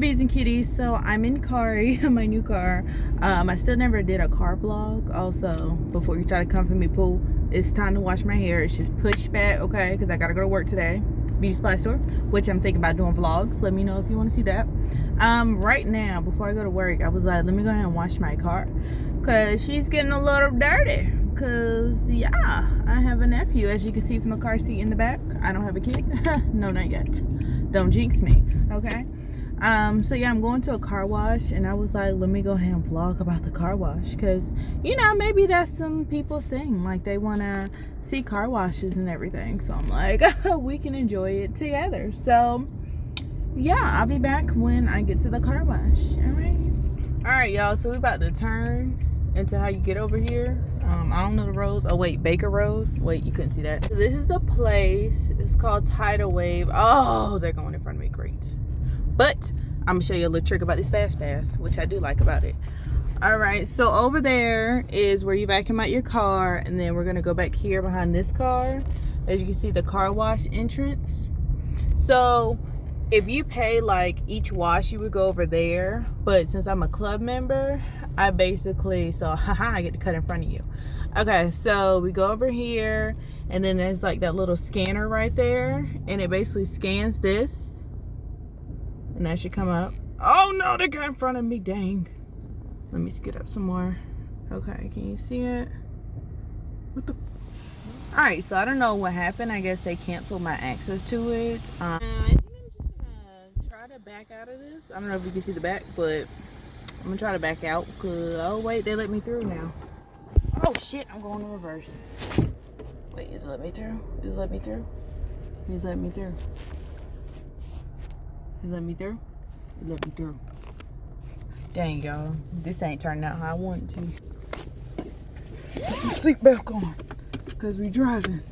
bees and kitties. So I'm in Kari, my new car. I still never did a car vlog. Also, before you try to come for me, Pooh, it's time to wash my hair. It's just pushed back, okay, because I gotta go to work today. Beauty supply store, which I'm thinking about doing vlogs. Let me know if you want to see that. Right now, before I go to work, I was like, let me go ahead and wash my car because she's getting a little dirty. Because yeah, I have a nephew, as you can see from the car seat in the back. I don't have a kid. No, not yet. Don't jinx me, okay? So yeah, I'm going to a car wash, and I was like, let me go ahead and vlog about the car wash, because you know, maybe that's some people's thing, like they want to see car washes and everything. So I'm like, we can enjoy it together. So yeah, I'll be back when I get to the car wash. All right, y'all, so we're about to turn into how you get over here. I don't know the roads. Oh wait, Baker Road. Wait, you couldn't see that. So this is a place. It's called Tidal Wave. Oh, they're going in front of me. Great. But I'm gonna show you a little trick about this fast pass, which I do like about it. All right, so over there is where you vacuum out your car, and then we're gonna go back here behind this car. As you can see, the car wash entrance. So if you pay like each wash, you would go over there. But since I'm a club member, I basically, so haha, I get to cut in front of you. Okay, so we go over here, and then there's like that little scanner right there, and it basically scans this, and that should come up. Oh no, they got in front of me, dang. Let me skid up some more. Okay, can you see it? What the? All right, so I don't know what happened. I guess they canceled my access to it. I think I'm just gonna try to back out of this. I don't know if you can see the back, but I'm gonna try to back out because, oh wait, they let me through now. Oh shit, I'm going in reverse. Wait, is it let me through? Is it let me through? Is it let me through? Is it let me through? Is it let me through? Dang, y'all, this ain't turning out how I want it to. Put the seat back on because we driving.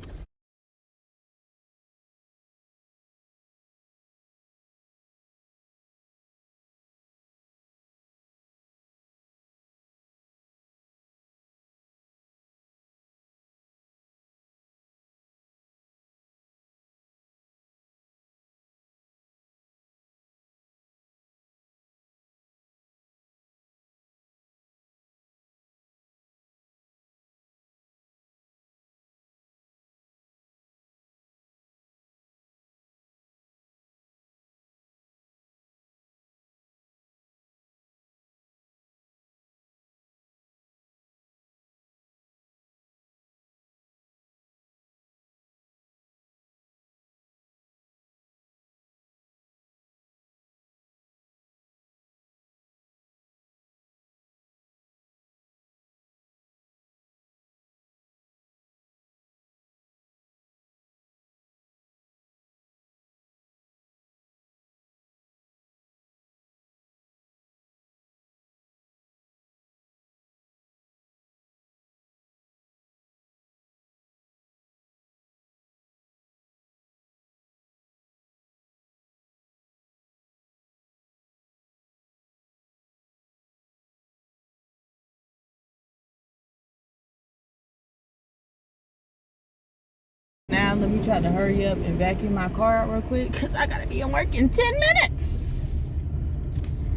Now let me try to hurry up and vacuum my car out real quick because I gotta be in work in 10 minutes.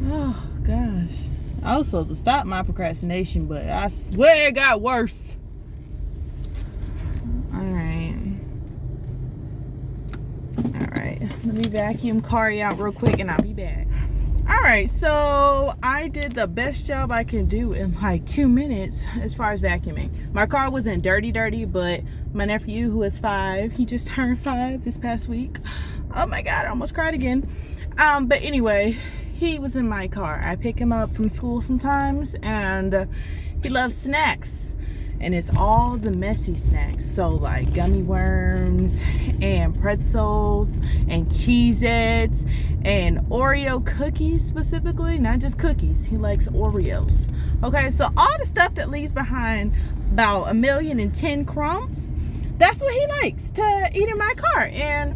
Oh gosh, I was supposed to stop my procrastination, but I swear it got worse. All right, let me vacuum Kari out real quick and I'll be back. All right, so I did the best job I can do in like 2 minutes as far as vacuuming. My car wasn't dirty, but my nephew, who is 5, he just turned 5 this past week. Oh my God, I almost cried again. But anyway, he was in my car. I pick him up from school sometimes, and he loves snacks. And it's all the messy snacks. So like gummy worms and pretzels and Cheez-Its and Oreo cookies specifically. Not just cookies. He likes Oreos. Okay, so all the stuff that leaves behind about 1,010,000 crumbs, that's what he likes to eat in my car. And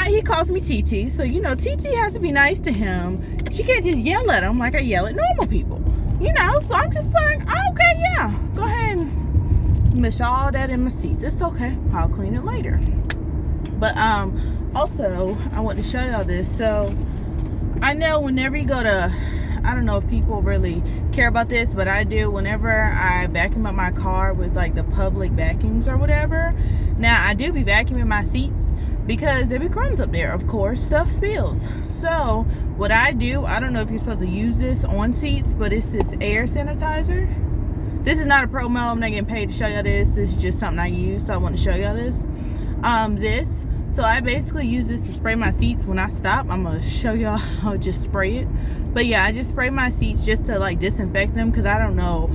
he calls me TT. So, you know, TT has to be nice to him. She can't just yell at him like I yell at normal people. You know, so I'm just like, oh, okay, yeah, go ahead and mush all that in my seats. It's okay, I'll clean it later. But also, I want to show y'all this. So I know whenever you go to, I don't know if people really care about this, but I do. Whenever I vacuum up my car with like the public vacuums or whatever, now I do be vacuuming my seats because there be crumbs up there. Of course, stuff spills. So what I do, I don't know if you're supposed to use this on seats, but it's this air sanitizer. This is not a promo. I'm not getting paid to show y'all this. This is just something I use, so I want to show y'all this. So I basically use this to spray my seats when I stop. I'm gonna show y'all how I just spray it. But yeah, I just spray my seats just to like disinfect them, because I don't know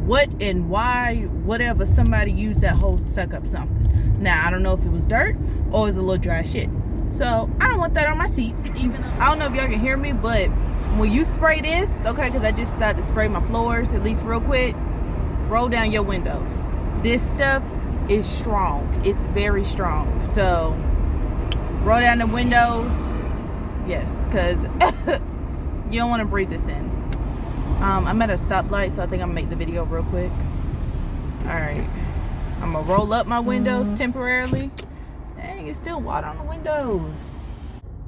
what and why, whatever, somebody used that hose to suck up something. Now I don't know if it was dirt or it was a little dry shit. So I don't want that on my seats. Even though, I don't know if y'all can hear me, but when you spray this, okay, because I just started to spray my floors at least real quick, roll down your windows. This stuff is strong. It's very strong. So roll down the windows. Yes, because you don't want to breathe this in. I'm at a stoplight, so I think I'm gonna make the video real quick. Alright, I'm gonna roll up my windows temporarily. Dang, it's still water on the windows.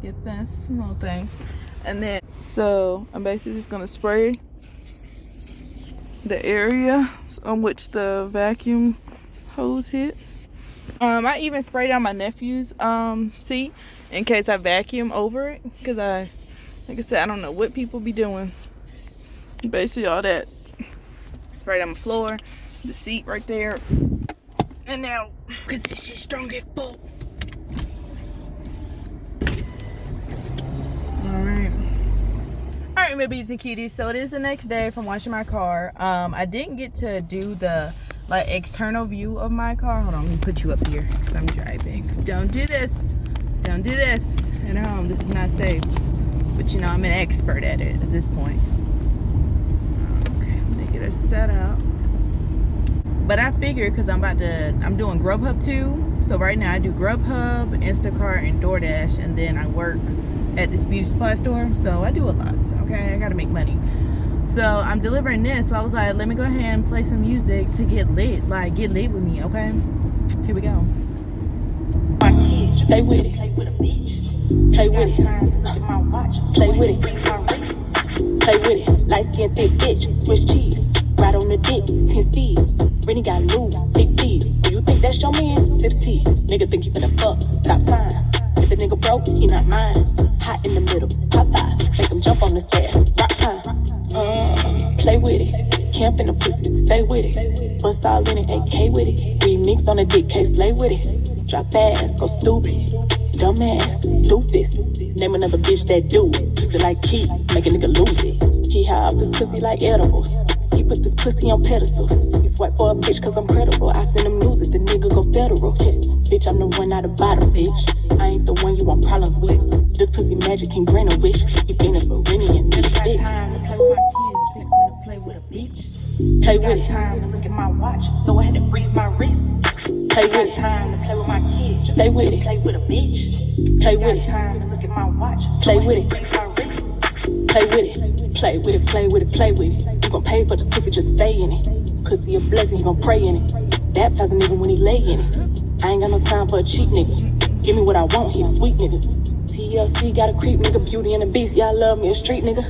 Get this little thing. And then, so I'm basically just gonna spray the area on which the vacuum hose hit. I even sprayed on my nephew's seat in case I vacuum over it, because like I said, I don't know what people be doing. Basically all that. Sprayed on the floor, the seat right there. And now, because this shit's strong as fuck. Alright, my bees and cuties. So it is the next day from washing my car. I didn't get to do the like external view of my car. Hold on, let me put you up here because I'm driving. Don't do this. Don't do this at home. This is not safe. But you know, I'm an expert at it at this point. Okay, let me get it set up. But I figured, because I'm doing Grubhub too. So right now I do Grubhub, Instacart, and DoorDash, and then I work at this beauty supply store. So I do a lot. Okay, I gotta make money. So I'm delivering this. So I was like, let me go ahead and play some music to get lit. Like, get lit with me, okay? Here we go. My kids, play with it. Play with a bitch. Play with it. Look at my watch. Play with it. Play with it. Light skin, thick bitch. Swiss cheese. Right on the dick. 10 Steve. Really got moves. Big B's. Do you think that's your man? Sips tea. Nigga think you finna fuck. Stop sign. If the nigga broke, he not mine. Hot in the middle. Popeye. Make him jump on the stairs. Rock time. Play with it. Camp in the pussy. Stay with it. Bust all in it. AK with it. Remix on the dick case. Lay with it. Drop ass. Go stupid. Dumbass. Doofus. Name another bitch that do it. Pussy like keys. Make a nigga lose it. He high up his pussy like edibles. He put this pussy on pedestals. He swipe for a bitch cause I'm credible. I send him music, the nigga go federal. Yeah. Bitch, I'm the one out the bottom, bitch. I ain't the one you want problems with. This pussy magic can grant a wish. He been a Berenian and nigga dicks. Play with a bitch. Play with it. Time to look at my watch, so I had to freeze my wrist. Play with it. Time to play with my kids. Play with it. Play with a bitch. Play with it. Time to look at my watch, play with it. Play with it. Play with it. Play with it. Play with it. You gon' pay for this pussy, just stay in it. Pussy a blessing, he gon' pray in it. Baptize a nigga when he lay in it. I ain't got no time for a cheap nigga. Give me what I want, he a sweet nigga. TLC got a creep nigga, Beauty and the Beast. Y'all love me, a street nigga.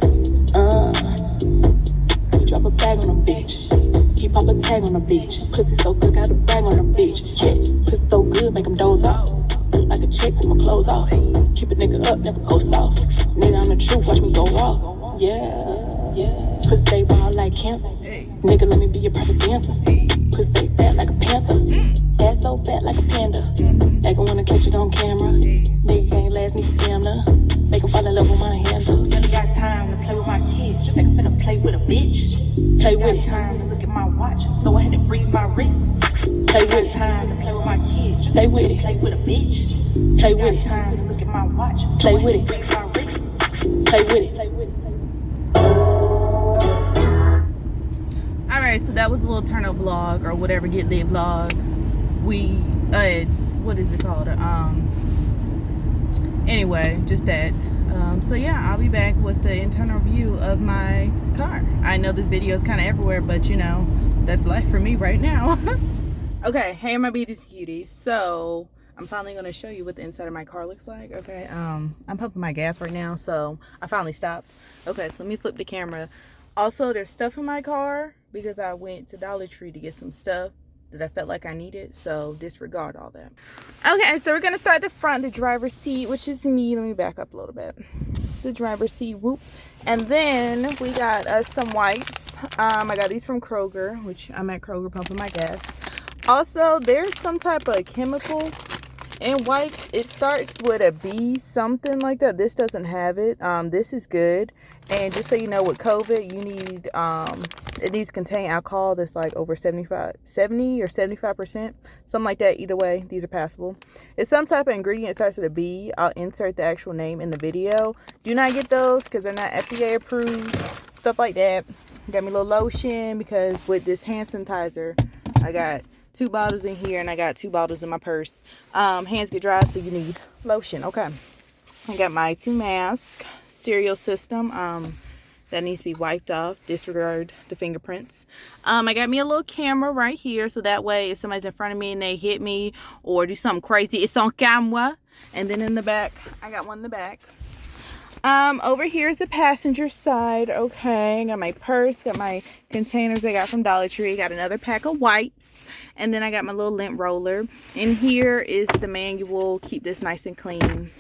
He drop a bag on a bitch. He pop a tag on a bitch. Pussy so good, got a bag on a bitch. Yeah, pussy so good, make him doze off. Look like a chick with my clothes off. Keep a nigga up, never go soft. Nigga, I'm the truth, watch me go raw. Yeah. Pussy stay raw like cancer. Nigga, let me be your private dancer. Pussy stay fat like a panther. Ass so fat like a panda. They gon' wanna catch it on camera. Nigga can't last, need stamina. Make him fall in love with my handles. Never got time to play with my kids. Think I'm finna play with a bitch. Play with it. Time to look at my watch, so I had to freeze my wrist. Play with it. Time to play with my kids. Play with it. Play with a bitch. Play with it. Time to look at my watch, play with it. Play with it. Alright, so that was a little turn up vlog or whatever, get lit vlog. We what is it called? Anyway, just that. So yeah, I'll be back with the internal view of my car. I know this video is kind of everywhere, but you know, that's life for me right now. Okay, hey my beauties and cuties. So I'm finally going to show you what the inside of my car looks like. Okay, I'm pumping my gas right now, so I finally stopped. Okay, so let me flip the camera. Also, there's stuff in my car because I went to Dollar Tree to get some stuff that I felt like I needed, so disregard all that. Okay, so we're going to start the front, the driver's seat, which is me. Let me back up a little bit. The driver's seat, whoop. And then we got some wipes. I got these from Kroger, which I'm at Kroger pumping my gas. Also, there's some type of chemical in wipes. It starts with a B, something like that. This doesn't have it. This is good. And just so you know, with COVID, you need it needs to contain alcohol that's like over 70 or 75%, something like that. Either way, these are passable. It's some type of ingredient. It starts with a B. I'll insert the actual name in the video. Do not get those because they're not FDA approved. Stuff like that. Got me a little lotion because with this hand sanitizer, I got 2 bottles in here and I got 2 bottles in my purse. Hands get dry, so you need lotion. Okay. I got my 2 masks, cereal system that needs to be wiped off. Disregard the fingerprints. I got me a little camera right here, so that way if somebody's in front of me and they hit me or do something crazy, it's on camera. And then in the back, I got one in the back. Over here is the passenger side. Okay, got my purse, got my containers I got from Dollar Tree, got another pack of wipes, and then I got my little lint roller. And here is the manual, keep this nice and clean.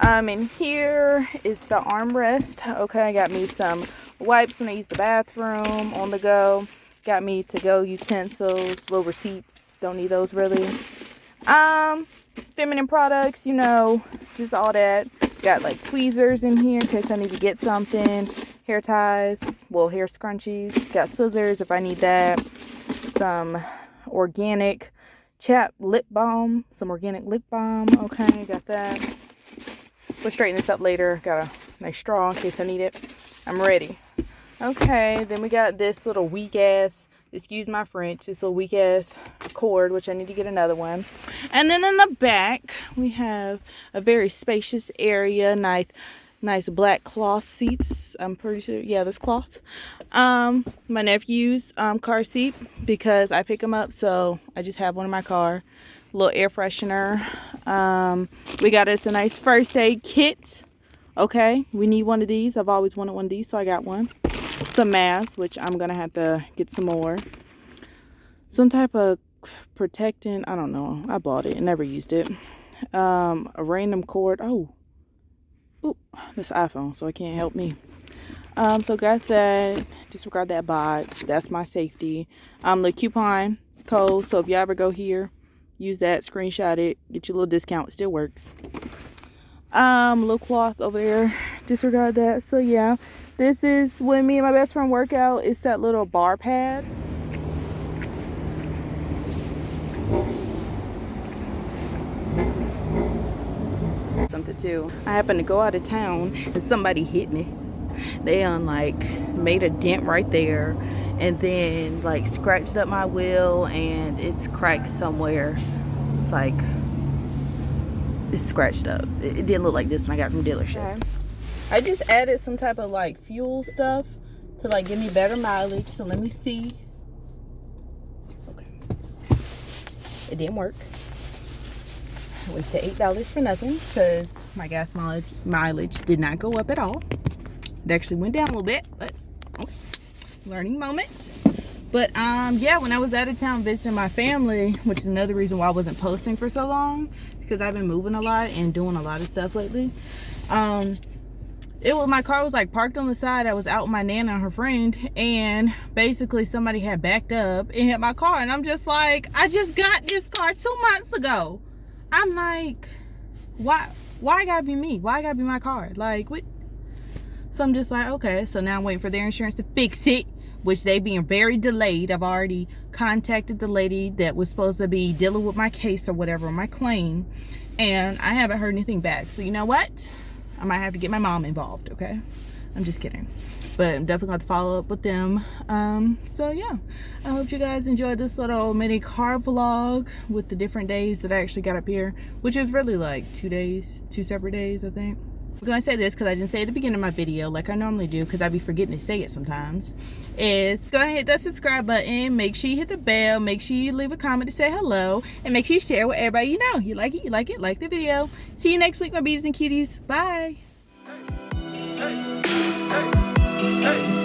And here is the armrest. Okay, I got me some wipes when I use the bathroom on the go. Got me to-go utensils, little receipts. Don't need those really. Feminine products, you know, just all that. Got like tweezers in here in case I need to get something. Hair ties, well, hair scrunchies. Got scissors if I need that. Some organic chapped lip balm. Some organic lip balm. Okay, got that. We'll straighten this up later. Got a nice straw in case I need it. I'm ready. Okay, then we got this little weak ass, excuse my French, this little weak ass cord, which I need to get another one. And then in the back, we have a very spacious area. Nice black cloth seats. I'm pretty sure, yeah, this cloth. My nephew's car seat because I pick him up, so I just have one in my car. Little air freshener. We got us a nice first aid kit. Okay, we need one of these. I've always wanted one of these, so I got one. Some masks, which I'm gonna have to get some more. Some type of protectant, I don't know. I bought it and never used it. A random cord. Oh, this iPhone, so it can't help me. So got that. Disregard that box. That's my safety. The coupon code. So if you ever go here, use that, screenshot it, get your little discount. It still works. Little cloth over there. Disregard that. So yeah, this is when me and my best friend work out. It's that little bar pad. Something too. I happened to go out of town and somebody hit me. They made a dent right there and then like scratched up my wheel and it's cracked somewhere. It's like it's scratched up. It didn't look like this when I got from dealership. Okay. I just added some type of like fuel stuff to like give me better mileage. So let me see. Okay. It didn't work. I wasted $8 for nothing because my gas mileage did not go up at all. It actually went down a little bit, but okay. Learning moment. But yeah, when I was out of town visiting my family, which is another reason why I wasn't posting for so long, because I've been moving a lot and doing a lot of stuff lately. My car was like parked on the side. I was out with my nana and her friend, and basically somebody had backed up and hit my car, and I'm just like, I just got this car 2 months ago. I'm like, why it gotta be me? Why it gotta be my car? Like, what? So I'm just like, okay. So now I'm waiting for their insurance to fix it, which they being very delayed. I've already contacted the lady that was supposed to be dealing with my case or whatever, my claim, and I haven't heard anything back. So you know what? I might have to get my mom involved, okay? I'm just kidding. But I'm definitely going to follow up with them. So yeah, I hope you guys enjoyed this little mini car vlog with the different days that I actually got up here, which is really like 2 days, 2 separate days, I think. I'm going to say this because I didn't say it at the beginning of my video like I normally do, because I be forgetting to say it sometimes, is go ahead and hit that subscribe button. Make sure you hit the bell. Make sure you leave a comment to say hello. And make sure you share with everybody you know. You like it, like the video. See you next week, my beauties and cuties. Bye. Hey.